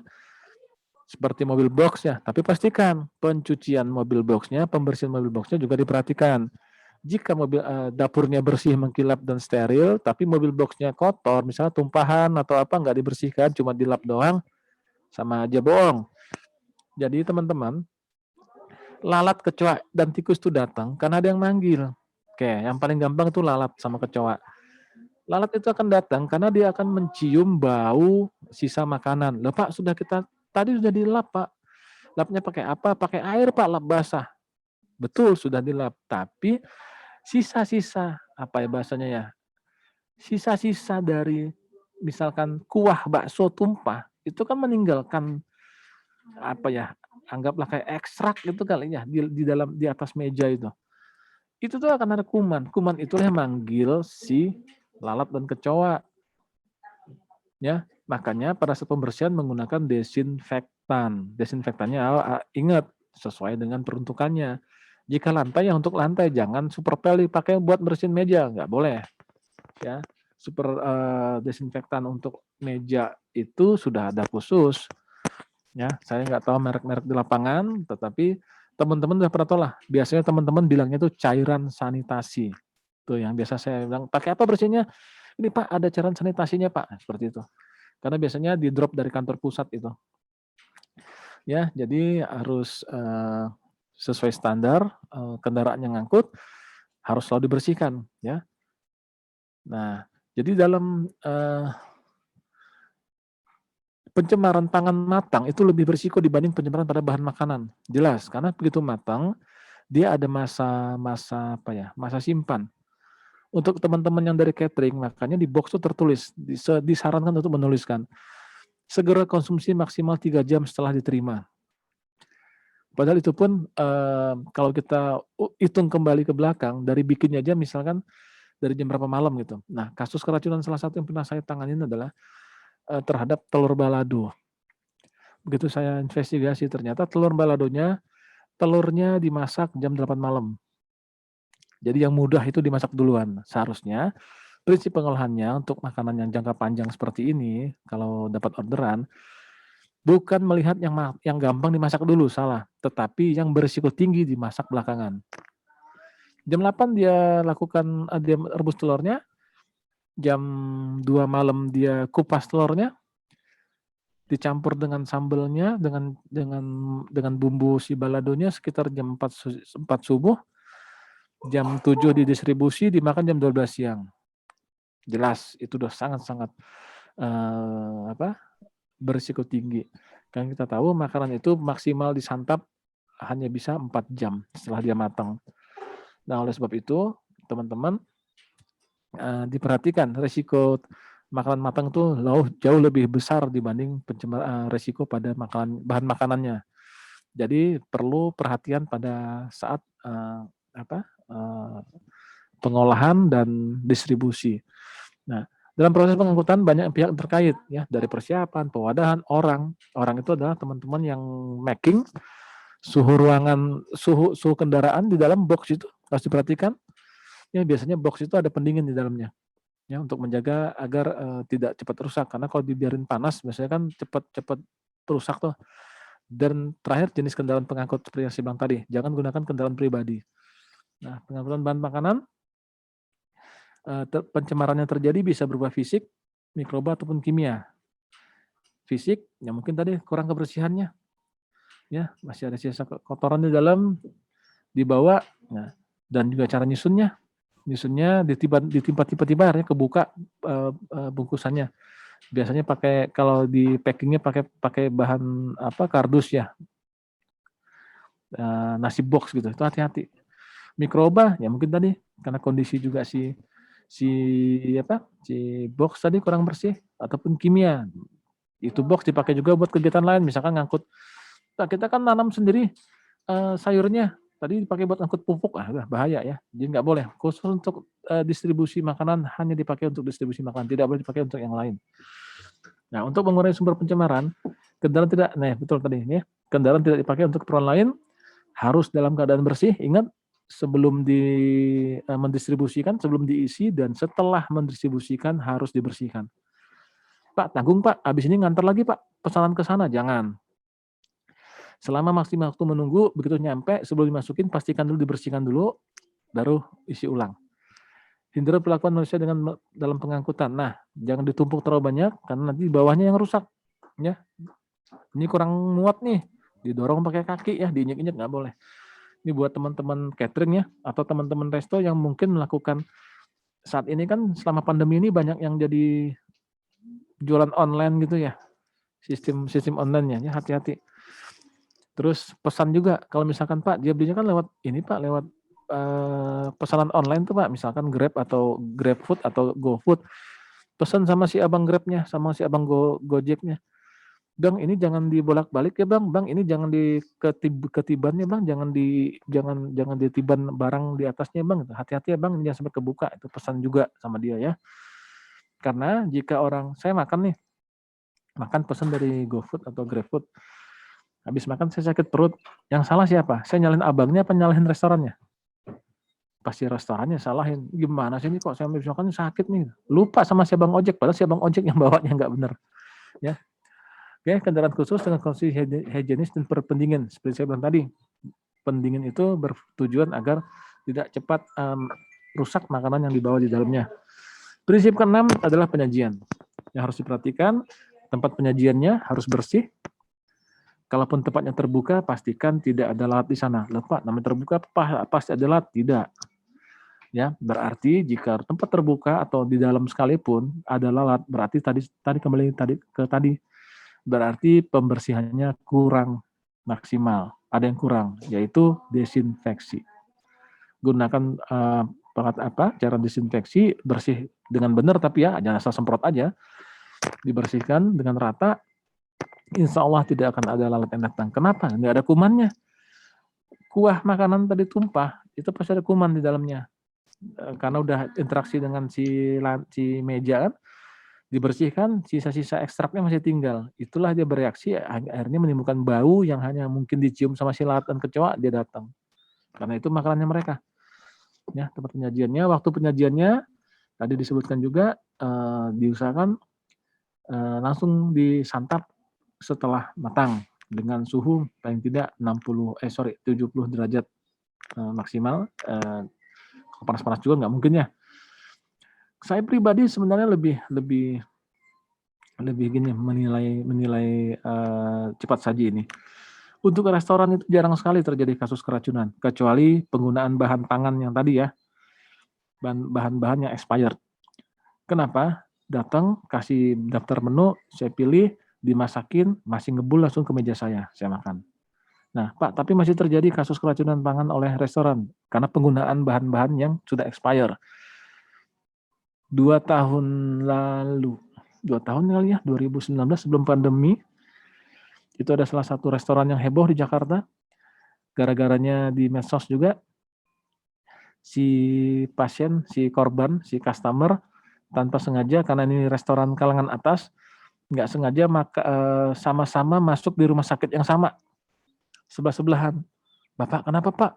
seperti mobil box ya. Tapi pastikan pencucian mobil boxnya, pembersihan mobil boxnya juga diperhatikan. Jika mobil dapurnya bersih, mengkilap dan steril, tapi mobil boxnya kotor, misalnya tumpahan atau apa nggak dibersihkan, cuma dilap doang, sama aja bohong. Jadi teman-teman, lalat, kecoa, dan tikus itu datang karena ada yang manggil. Oke, yang paling gampang itu lalat sama kecoa. Lalat itu akan datang karena dia akan mencium bau sisa makanan. Loh Pak, tadi sudah dilap Pak. Lapnya pakai apa? Pakai air Pak, lap basah. Betul, sudah dilap. Tapi sisa-sisa, apa ya bahasanya ya? Sisa-sisa dari misalkan kuah bakso tumpah, itu kan meninggalkan apa ya? Anggaplah kayak ekstrak gitu kali ya di atas meja itu. Itu tuh akan ada kuman. Kuman itulah yang manggil si lalat dan kecoa. Ya, makanya pada saat pembersihan menggunakan desinfektan. Desinfektannya ingat sesuai dengan peruntukannya. Jika lantai ya untuk lantai, jangan super pel dipakai buat bersihin meja, nggak boleh. Ya, desinfektan untuk meja itu sudah ada khusus. Ya, saya nggak tahu merek-merek di lapangan, tetapi teman-teman udah pernah tahu lah. Biasanya teman-teman bilangnya itu cairan sanitasi. Tuh yang biasa saya bilang, pakai apa bersihnya? Ini Pak, ada cairan sanitasinya Pak, seperti itu. Karena biasanya di drop dari kantor pusat itu. Ya, jadi harus sesuai standar kendaraan yang ngangkut harus selalu dibersihkan, ya. Nah, jadi dalam pencemaran pangan matang itu lebih berisiko dibanding pencemaran pada bahan makanan. Jelas, karena begitu matang dia ada masa simpan. Untuk teman-teman yang dari catering, makanya di box itu tertulis, disarankan untuk menuliskan segera konsumsi maksimal 3 jam setelah diterima. Padahal itu pun kalau kita hitung kembali ke belakang, dari bikinnya aja misalkan dari jam berapa malam gitu. Nah, kasus keracunan salah satu yang pernah saya tanganin adalah terhadap telur balado. Begitu saya investigasi, ternyata telur baladonya telurnya dimasak jam 8 malam. Jadi yang mudah itu dimasak duluan. Seharusnya prinsip pengolahannya untuk makanan yang jangka panjang seperti ini, kalau dapat orderan, bukan melihat yang gampang dimasak dulu, salah. Tetapi yang berisiko tinggi dimasak belakangan. Jam 8 dia lakukan, dia rebus telurnya, jam 2 malam dia kupas telurnya, dicampur dengan sambelnya, dengan bumbu si baladonya sekitar jam 4 subuh, jam 7 didistribusi, dimakan jam 12 siang. Jelas itu udah sangat-sangat berisiko tinggi. Kan kita tahu makanan itu maksimal disantap hanya bisa 4 jam setelah dia matang. Nah, oleh sebab itu, teman-teman, diperhatikan risiko makanan matang itu jauh lebih besar dibanding risiko pada bahan makanannya. Jadi perlu perhatian pada saat pengolahan dan distribusi. Nah, dalam proses pengangkutan banyak pihak terkait ya, dari persiapan, pewadahan, orang itu adalah teman-teman yang making suhu ruangan, suhu kendaraan di dalam box itu harus diperhatikan. Ya, biasanya box itu ada pendingin di dalamnya. Ya, untuk menjaga agar tidak cepat rusak, karena kalau dibiarin panas biasanya kan cepat rusak tuh. Dan terakhir, jenis kendaraan pengangkut seperti yang saya bilang tadi, jangan gunakan kendaraan pribadi. Nah, pengangkutan bahan makanan, pencemarannya terjadi bisa berupa fisik, mikroba ataupun kimia. Fisik, ya mungkin tadi kurang kebersihannya, ya masih ada sisa kotoran di dalam, dibawa, nah, dan juga cara nyusunnya ditimpa tiba-tiba ya, kebuka bungkusannya. Biasanya kalau di packingnya pakai bahan kardus ya, nasi box gitu, itu hati-hati. Mikroba ya mungkin tadi karena kondisi juga si box tadi kurang bersih, ataupun kimia. Itu box dipakai juga buat kegiatan lain, misalkan ngangkut. Nah, kita kan nanam sendiri sayurnya, tadi dipakai buat ngangkut pupuk, udah bahaya ya. Jadi nggak boleh. Khusus untuk distribusi makanan hanya dipakai untuk distribusi makanan, tidak boleh dipakai untuk yang lain. Nah, untuk mengurangi sumber pencemaran, kendaraan tidak dipakai untuk keperluan lain, harus dalam keadaan bersih. Ingat, sebelum mendistribusikan, sebelum diisi, dan setelah mendistribusikan harus dibersihkan. Pak, tanggung Pak, habis ini ngantar lagi Pak, pesanan ke sana, jangan. Selama maksimal waktu menunggu, begitu nyampe, sebelum dimasukin, pastikan dulu dibersihkan dulu, baru isi ulang. Hindari perlakuan manusia dalam pengangkutan. Nah, jangan ditumpuk terlalu banyak, karena nanti bawahnya yang rusak. Ya, ini kurang muat nih, didorong pakai kaki ya, diinjek-injek nggak boleh. Ini buat teman-teman catering ya, atau teman-teman resto yang mungkin melakukan saat ini kan selama pandemi ini banyak yang jadi jualan online gitu ya, sistem online-nya, ya hati-hati. Terus pesan juga, kalau misalkan Pak, dia belinya kan lewat ini Pak, lewat pesanan online tuh Pak, misalkan Grab atau GrabFood atau GoFood, pesan sama si abang Grabnya, sama si abang Gojeknya. Bang, ini jangan dibolak-balik ya Bang. Bang, ini jangan ketibannya Bang, jangan ditiban barang di atasnya Bang. Hati-hati ya Bang, jangan sampai kebuka. Itu pesan juga sama dia ya. Karena jika saya makan pesan dari GoFood atau GrabFood, habis makan saya sakit perut. Yang salah siapa? Saya nyalahin abangnya apa nyalahin restorannya? Pasti restorannya salahin. Gimana sih ini kok saya habis makan sakit nih? Lupa sama si abang ojek, padahal si abang ojek yang bawanya nggak benar. Ya. Oke, kendaraan khusus dengan kondisi higienis dan pendingin. Seperti saya bilang tadi, pendingin itu bertujuan agar tidak cepat rusak makanan yang dibawa di dalamnya. Prinsip keenam adalah penyajian. Yang harus diperhatikan, tempat penyajiannya harus bersih. Kalaupun tempatnya terbuka, pastikan tidak ada lalat di sana. Lepas, namanya terbuka, pasti ada lalat? Tidak. Ya, berarti jika tempat terbuka atau di dalam sekalipun ada lalat, berarti kembali ke tadi, berarti pembersihannya kurang maksimal. Ada yang kurang, yaitu desinfeksi. Gunakan cara desinfeksi, bersih dengan benar, tapi ya jangan asal semprot aja. Dibersihkan dengan rata, insya Allah tidak akan ada lalat yang datang. Kenapa? Nggak ada kumannya. Kuah makanan tadi tumpah, itu pasti ada kuman di dalamnya. Karena udah interaksi dengan si meja kan, dibersihkan, sisa-sisa ekstraknya masih tinggal. Itulah dia bereaksi, akhirnya menimbulkan bau yang hanya mungkin dicium sama si lalat dan kecoa, dia datang. Karena itu makanannya mereka. Ya, tempat penyajiannya, waktu penyajiannya tadi disebutkan juga diusahakan langsung disantap setelah matang dengan suhu paling tidak 70 derajat maksimal. Panas-panas juga nggak mungkin ya. Saya pribadi sebenarnya lebih gini menilai cepat saji ini. Untuk restoran itu jarang sekali terjadi kasus keracunan, kecuali penggunaan bahan pangan yang tadi ya, bahan-bahan yang expired. Kenapa? Datang, kasih daftar menu, saya pilih, dimasakin, masih ngebul langsung ke meja saya makan. Nah, Pak, tapi masih terjadi kasus keracunan pangan oleh restoran, karena penggunaan bahan-bahan yang sudah expire. 2 tahun lalu, 2 tahun kali ya, 2019 sebelum pandemi, itu ada salah satu restoran yang heboh di Jakarta, gara-garanya di medsos juga, si pasien, si korban, si customer, tanpa sengaja, karena ini restoran kalangan atas, nggak sengaja sama-sama masuk di rumah sakit yang sama, sebelah-sebelahan. Bapak, kenapa Pak?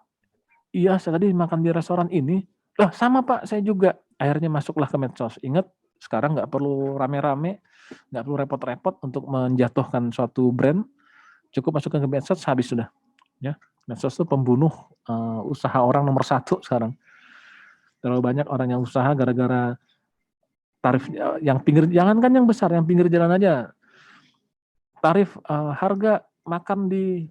Iya, saya tadi makan di restoran ini. Lah, sama Pak, saya juga. Akhirnya masuklah ke medsos. Ingat, sekarang nggak perlu rame-rame, nggak perlu repot-repot untuk menjatuhkan suatu brand, cukup masukkan ke medsos, habis sudah. Ya, medsos itu pembunuh usaha orang nomor 1 sekarang. Terlalu banyak orang yang usaha gara-gara tarif yang pinggir, jangankan yang besar, yang pinggir jalan aja. Tarif harga makan di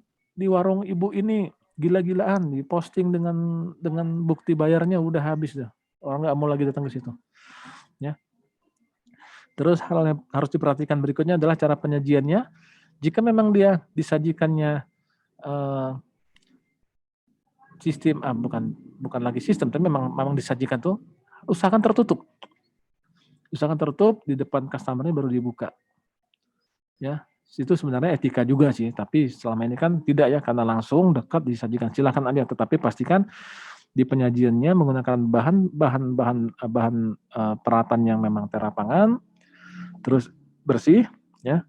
warung ibu ini gila-gilaan, diposting dengan bukti bayarnya udah habis dah. Orang nggak mau lagi datang ke situ. Ya. Terus hal yang harus diperhatikan berikutnya adalah cara penyajiannya. Jika memang dia disajikannya sistem bukan lagi sistem, tapi memang disajikan tuh, usahakan tertutup. Usahakan tertutup, di depan customer-nya baru dibuka. Ya, itu sebenarnya etika juga sih, tapi selama ini kan tidak ya, karena langsung dekat disajikan. Silakan aja, tetapi pastikan di penyajiannya menggunakan bahan peralatan yang memang terapangan, terus bersih ya,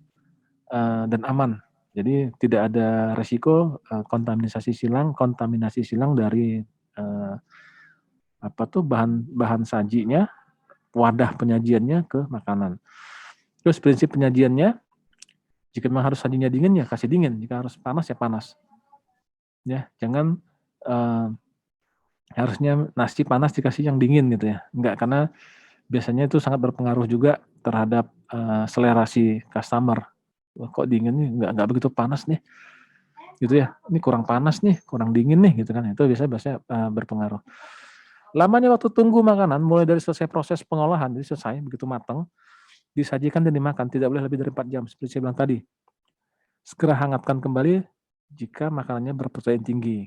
dan aman. Jadi tidak ada resiko kontaminasi silang dari bahan sajinya, wadah penyajiannya ke makanan. Terus prinsip penyajiannya, jika memang harus sajinya dingin ya kasih dingin, jika harus panas ya panas. Ya, jangan harusnya nasi panas dikasih yang dingin gitu ya. Enggak, karena biasanya itu sangat berpengaruh juga terhadap selera si customer. Wah, kok dingin nih, enggak begitu panas nih. Gitu ya. Ini kurang panas nih, kurang dingin nih gitu kan. Itu biasanya berpengaruh. Lamanya waktu tunggu makanan mulai dari selesai proses pengolahan, jadi selesai begitu matang, disajikan dan dimakan tidak boleh lebih dari 4 jam seperti saya bilang tadi. Segera hangatkan kembali jika makanannya berprotein tinggi.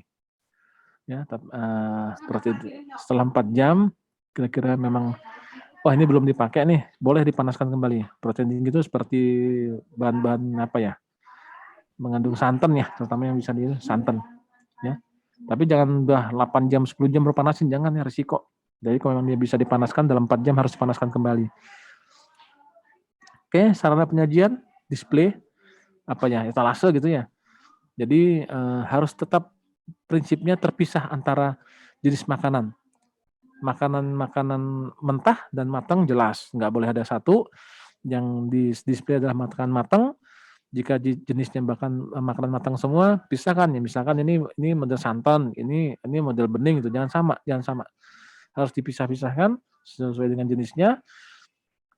Ya, protein setelah 4 jam kira-kira memang wah ini belum dipakai nih, boleh dipanaskan kembali. Protein tinggi itu seperti bahan-bahan apa ya? Mengandung santan ya, terutama yang bisa di santan ya. Tapi jangan udah 8 jam, 10 jam baru panasin, jangan ya, risiko. Jadi kalau memang dia bisa dipanaskan dalam 4 jam harus dipanaskan kembali. Oke, sarana penyajian, display apa ya, etalase gitu ya. Jadi harus tetap prinsipnya terpisah antara jenis makanan. Makanan mentah dan matang jelas, nggak boleh ada satu. Yang di display adalah makanan matang. Jika jenisnya bahkan makanan matang semua, pisahkan ya. Misalkan ini model santan, ini model bening itu jangan sama. Harus dipisah-pisahkan sesuai dengan jenisnya.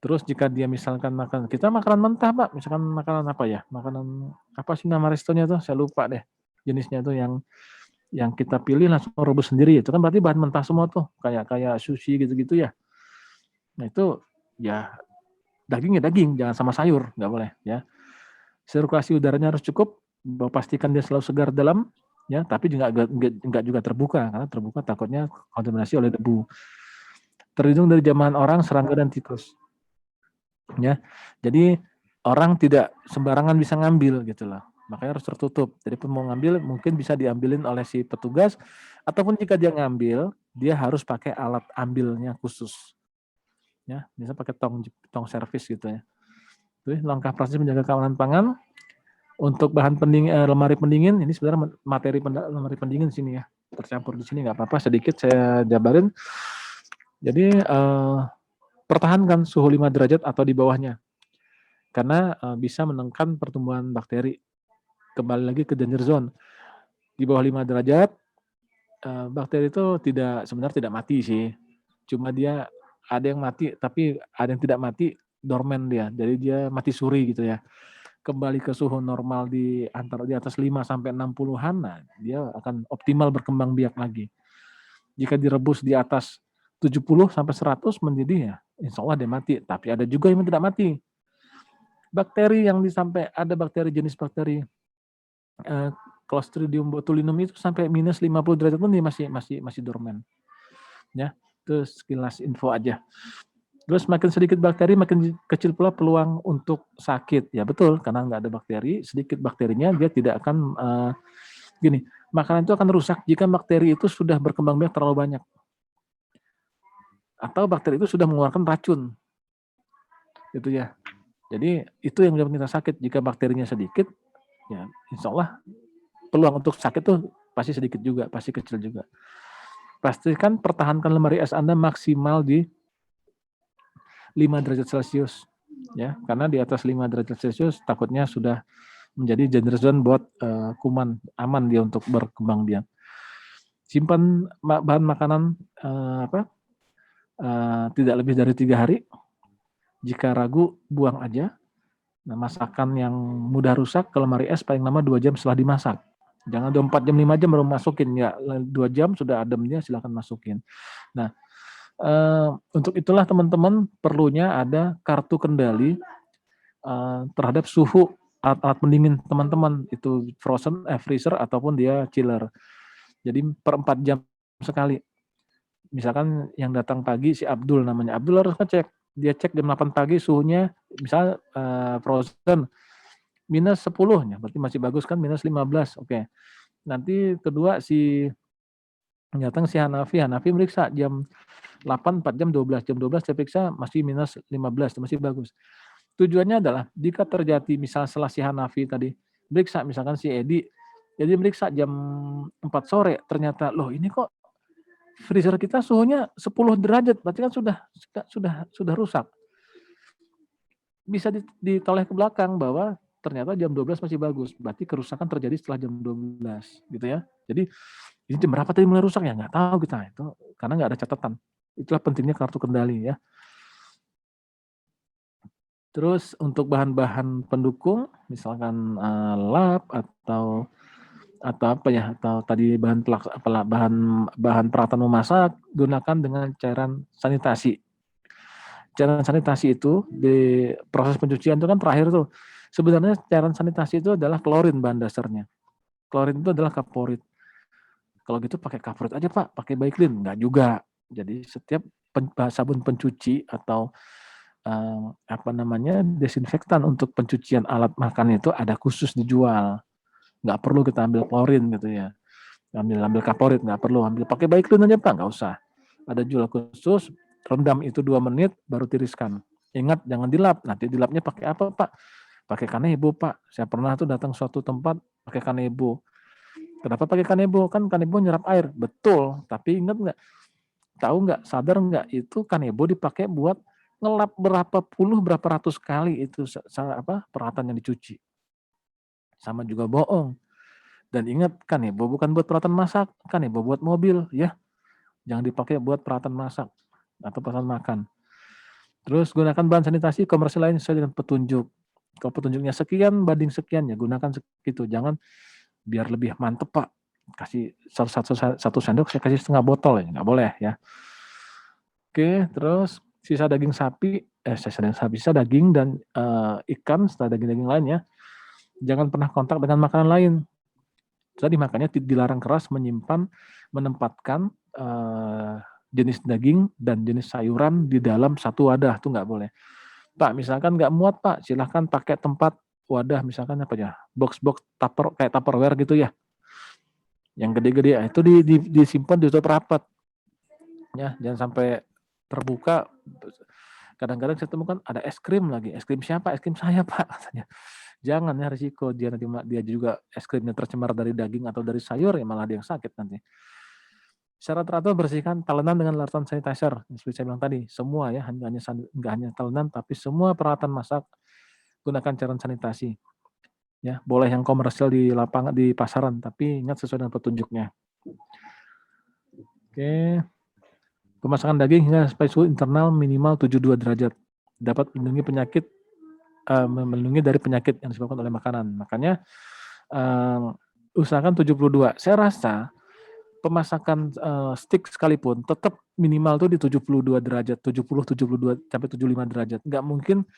Terus jika dia misalkan kita makanan mentah Pak, misalkan makanan apa ya? Makanan apa sih nama restonya tuh? Saya lupa deh. Jenisnya tuh yang kita pilih langsung rebus sendiri, itu kan berarti bahan mentah semua tuh, kayak sushi gitu-gitu ya. Nah itu ya daging, jangan sama sayur, nggak boleh ya. Sirkulasi udaranya harus cukup, pastikan dia selalu segar dalam, ya, tapi nggak juga terbuka, karena terbuka takutnya kontaminasi oleh debu. Terlindung dari jamahan orang, serangga dan tikus. Ya, jadi orang tidak sembarangan bisa ngambil gitu loh. Makanya harus tertutup. Jadi mau ngambil mungkin bisa diambilin oleh si petugas, ataupun jika dia ngambil, dia harus pakai alat ambilnya khusus. Ya, bisa pakai tong servis gitu ya. Itu langkah praktis menjaga keamanan pangan. Untuk bahan pendingin, lemari pendingin, ini sebenarnya materi lemari pendingin di sini ya, tercampur di sini nggak apa-apa, sedikit saya jabarin. Jadi pertahankan suhu 5 derajat atau di bawahnya, karena bisa menekan pertumbuhan bakteri. Kembali lagi ke danger zone, di bawah 5 derajat, bakteri itu sebenarnya tidak mati sih, cuma dia ada yang mati, tapi ada yang tidak mati, dorman dia, jadi dia mati suri gitu ya. Kembali ke suhu normal di atas 5 sampai 60-an, nah dia akan optimal berkembang biak lagi. Jika direbus di atas 70 sampai 100 mendidih ya, insya Allah dia mati. Tapi ada juga yang tidak mati. Bakteri yang ada bakteri jenis bakteri Clostridium botulinum itu sampai minus 50 derajat pun dia masih dorman. Ya, itu sekilas info aja. Terus makin sedikit bakteri, makin kecil pula peluang untuk sakit. Ya betul, karena nggak ada bakteri, sedikit bakterinya dia tidak akan gini. Makanan itu akan rusak jika bakteri itu sudah berkembang biak terlalu banyak, atau bakteri itu sudah mengeluarkan racun, gitu ya. Jadi itu yang menyebabkan kita sakit. Jika bakterinya sedikit, ya insya Allah peluang untuk sakit tuh pasti sedikit juga, pasti kecil juga. Pastikan pertahankan lemari es Anda maksimal di 5 derajat Celcius. Ya, karena di atas 5 derajat Celcius takutnya sudah menjadi danger zone buat kuman, aman dia untuk berkembang biak. Simpan bahan makanan tidak lebih dari 3 hari. Jika ragu, buang aja. Nah, masakan yang mudah rusak ke lemari es paling lama 2 jam setelah dimasak. Jangan 24 jam, 5 jam baru masukin. Ya, 2 jam sudah ademnya silahkan masukin. Nah, untuk itulah teman-teman perlunya ada kartu kendali terhadap suhu alat pendingin teman-teman, itu freezer ataupun dia chiller. Jadi per 4 jam sekali. Misalkan yang datang pagi si Abdul namanya, Abdul harus ngecek. Dia cek jam 8 pagi suhunya, misal frozen minus 10, ya berarti masih bagus kan, minus 15, oke. Nanti kedua datang si Hanafi meriksa jam 8, 4 jam, 12. Jam 12 saya periksa masih minus 15, masih bagus. Tujuannya adalah jika terjadi misal setelah si Hanafi tadi meriksa, misalkan si Edi, jadi meriksa jam 4 sore, ternyata loh ini kok freezer kita suhunya 10 derajat, berarti kan sudah rusak. Bisa ditoleh ke belakang bahwa ternyata jam 12 masih bagus, berarti kerusakan terjadi setelah jam 12 gitu ya. Jadi ini jam berapa tadi mulai rusak ya, nggak tahu kita itu, karena nggak ada catatan. Itulah pentingnya kartu kendali ya. Terus untuk bahan-bahan pendukung, misalkan lap atau apa ya, atau tadi bahan peralatan memasak, gunakan dengan cairan sanitasi. Cairan sanitasi itu di proses pencucian itu kan terakhir tuh. Sebenarnya cairan sanitasi itu adalah klorin bahan dasarnya. Klorin itu adalah kaporit. Kalau gitu pakai kaporit aja Pak, pakai Baiklin, enggak juga. Jadi setiap sabun pencuci atau desinfektan untuk pencucian alat makan itu ada khusus dijual. Nggak perlu kita ambil klorin gitu ya. Ambil kaporit, nggak perlu. Ambil pakai Baiklin aja Pak, nggak usah. Ada jual khusus, rendam itu 2 menit, baru tiriskan. Ingat, jangan dilap. Nanti dilapnya pakai apa Pak? Pakai kanebo Pak. Saya pernah tuh datang suatu tempat pakai kanebo. Kenapa pakai kanebo? Kan kanebo nyerap air. Betul, tapi ingat nggak? Tahu nggak, sadar nggak, itu kanebo dipakai buat ngelap berapa ratus kali itu peralatan yang dicuci. Sama juga bohong. Dan ingat, kanebo bukan buat peralatan masak, kanebo buat mobil ya. Jangan dipakai buat peralatan masak atau peralatan makan. Terus gunakan bahan sanitasi komersial lain sesuai dengan petunjuk. Kalau petunjuknya sekian banding sekian, ya gunakan segitu. Jangan biar lebih mantep Pak, kasih satu sendok, saya kasih setengah botol ya, nggak boleh ya. Oke, terus sisa daging sapi, sisa daging dan ikan, serta daging-daging lainnya, jangan pernah kontak dengan makanan lain. Jadi makanya dilarang keras menempatkan jenis daging dan jenis sayuran di dalam satu wadah, tuh nggak boleh. Pak, misalkan nggak muat Pak, silahkan pakai tempat wadah, misalkan apa ya, box-box kayak Tupperware gitu ya, yang gede-gede, itu disimpan ditutup rapat, ya, jangan sampai terbuka Kadang-kadang saya temukan ada es krim lagi. Es krim siapa? Es krim saya, Pak, katanya. Jangan ya, risiko dia juga es krimnya tercemar dari daging atau dari sayur, ya malah dia yang sakit nanti. Secara teratur bersihkan talenan dengan larutan sanitizer. Seperti saya bilang tadi, semua ya, nggak hanya talenan, tapi semua peralatan masak gunakan cairan sanitasi. Ya, boleh yang komersial di lapangan, di pasaran, tapi ingat sesuai dengan petunjuknya. Oke. Pemasakan daging hingga sampai suhu internal minimal 72 derajat. Dapat melindungi dari penyakit yang disebabkan oleh makanan. Makanya usahakan 72. Saya rasa pemasakan steak sekalipun tetap minimal tuh di 72 derajat, 70, 72 sampai 75 derajat. Nggak mungkin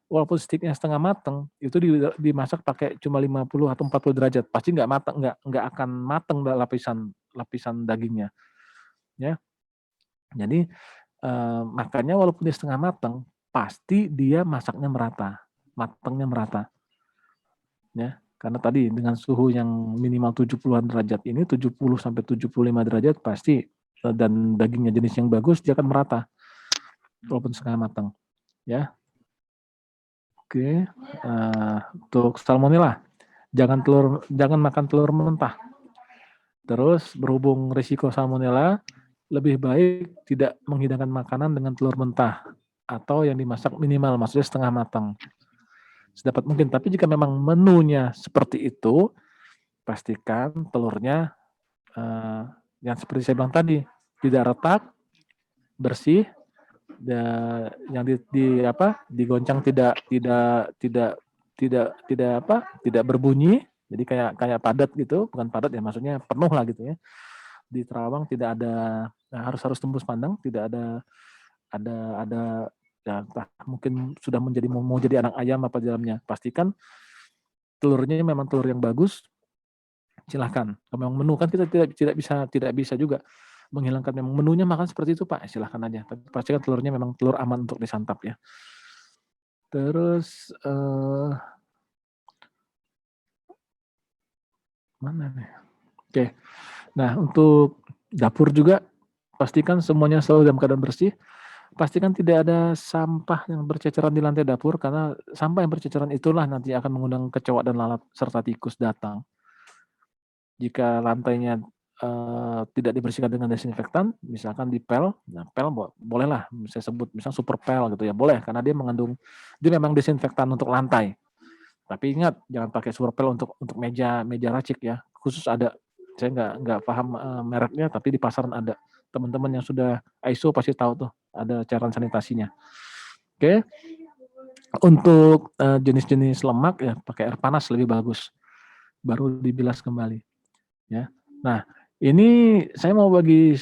walaupun steaknya setengah mateng itu dimasak pakai cuma 50 atau 40 derajat. Pasti nggak mateng, nggak akan mateng lapisan dagingnya. Ya. Jadi makanya walaupun dia setengah mateng, pasti dia masaknya merata, matangnya merata. Ya, karena tadi dengan suhu yang minimal 70-an derajat ini 70 sampai 75 derajat pasti, dan dagingnya jenis yang bagus dia akan merata walaupun setengah matang, ya. Oke, untuk salmonella, jangan makan telur mentah. Terus berhubung risiko salmonella, lebih baik tidak menghidangkan makanan dengan telur mentah atau yang dimasak minimal, maksudnya setengah matang. Sedapat mungkin, tapi jika memang menunya seperti itu, pastikan telurnya yang seperti saya bilang tadi, tidak retak, bersih, yang digoncang tidak berbunyi, jadi kayak padat gitu, bukan padat ya, maksudnya penuh lah gitu ya. Di terawang tidak ada, harus tembus pandang, tidak ada ya, mungkin sudah mau jadi anak ayam apa di dalamnya. Pastikan telurnya memang telur yang bagus. Silahkan. Kalau memang menu kan kita tidak bisa juga menghilangkan memang menunya makan seperti itu, Pak. Silahkan aja. Tapi pastikan telurnya memang telur aman untuk disantap ya. Terus mana nih? Oke. Nah, untuk dapur juga pastikan semuanya selalu dalam keadaan bersih. Pastikan tidak ada sampah yang berceceran di lantai dapur, karena sampah yang berceceran itulah nanti akan mengundang kecoak dan lalat serta tikus datang. Jika lantainya tidak dibersihkan dengan desinfektan, misalkan dipel, nah pel bolehlah saya sebut misalnya super pel gitu ya, boleh karena dia memang desinfektan untuk lantai. Tapi ingat jangan pakai super pel untuk meja racik ya. Khusus ada, saya nggak paham mereknya, tapi di pasaran ada. Teman-teman yang sudah ISO pasti tahu tuh ada cairan sanitasinya. Oke. Untuk jenis-jenis lemak ya pakai air panas lebih bagus. Baru dibilas kembali. Ya. Nah, ini saya mau bagi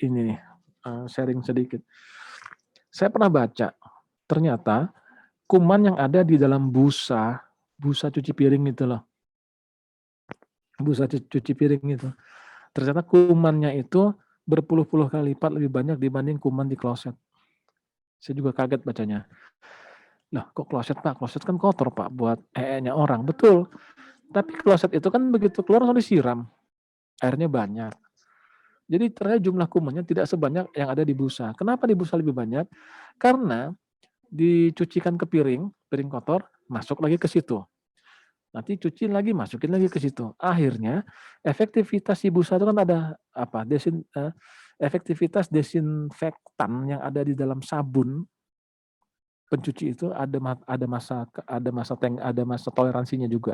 ini nih, sharing sedikit. Saya pernah baca, ternyata kuman yang ada di dalam busa cuci piring itu loh. Busa cuci piring itu. Ternyata kumannya itu berpuluh-puluh kali lipat lebih banyak dibanding kuman di kloset. Saya juga kaget bacanya. Loh, kok kloset, Pak? Kloset kan kotor, Pak, buat nya orang. Betul. Tapi kloset itu kan begitu keluar langsung disiram. Airnya banyak. Jadi ternyata jumlah kumannya tidak sebanyak yang ada di busa. Kenapa di busa lebih banyak? Karena dicucikan ke piring kotor, masuk lagi ke situ. Nanti cuci lagi, masukin lagi ke situ. Akhirnya efektivitas si busa itu kan ada apa? Efektivitas desinfektan yang ada di dalam sabun pencuci itu ada masa toleransinya juga.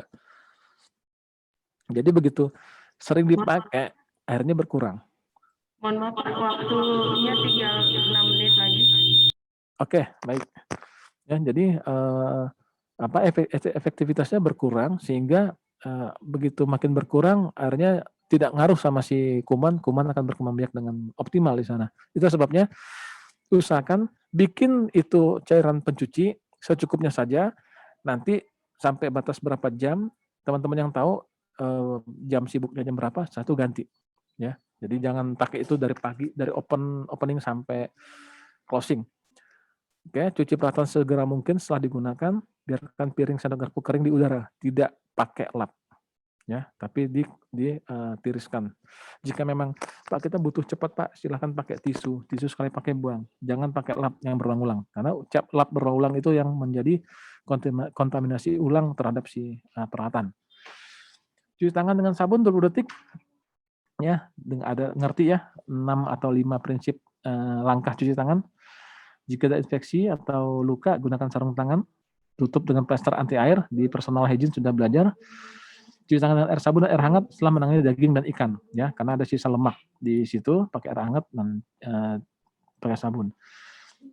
Jadi begitu sering dipakai, airnya berkurang. Mohon maaf, waktunya tinggal 6 menit lagi. Oke, baik. Ya, jadi efektivitasnya berkurang sehingga begitu makin berkurang airnya tidak ngaruh sama si kuman akan berkembang biak dengan optimal di sana. Itu sebabnya usahakan bikin itu cairan pencuci secukupnya saja. Nanti sampai batas berapa jam, teman-teman yang tahu jam sibuknya jam berapa, satu ganti. Ya, jadi jangan pakai itu dari pagi, dari opening sampai closing. Oke, cuci peralatan segera mungkin setelah digunakan, biarkan piring sendok garpu kering di udara, tidak pakai lap. ya, tapi tiriskan. Jika memang Pak kita butuh cepat Pak, silahkan pakai tisu sekali pakai buang, jangan pakai lap yang berulang-ulang, karena cap lap berulang itu yang menjadi kontaminasi ulang terhadap si peralatan. Cuci tangan dengan sabun 20 detik, ya, ada ngerti ya 6 atau 5 prinsip langkah cuci tangan. Jika ada infeksi atau luka, gunakan sarung tangan, tutup dengan plester anti air, di personal hygiene sudah belajar. Cuci tangan dengan air sabun dan air hangat setelah menangani daging dan ikan, ya, karena ada sisa lemak di situ, pakai air hangat dan pakai sabun.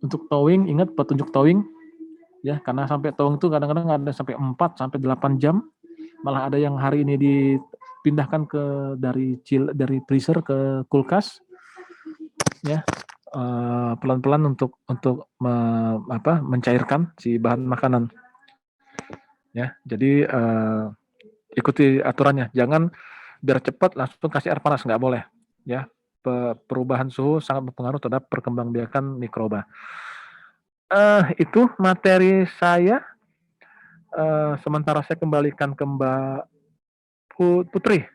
Untuk towing, ingat petunjuk towing, ya, karena sampai towing itu kadang-kadang ada sampai 4 sampai 8 jam, malah ada yang hari ini dipindahkan dari freezer ke kulkas, ya, pelan-pelan untuk mencairkan si bahan makanan, ya. Jadi ikuti aturannya, jangan biar cepat langsung kasih air panas, nggak boleh, ya. Perubahan suhu sangat berpengaruh terhadap perkembangbiakan mikroba. Itu materi saya. Sementara saya kembalikan ke Mbak Putri.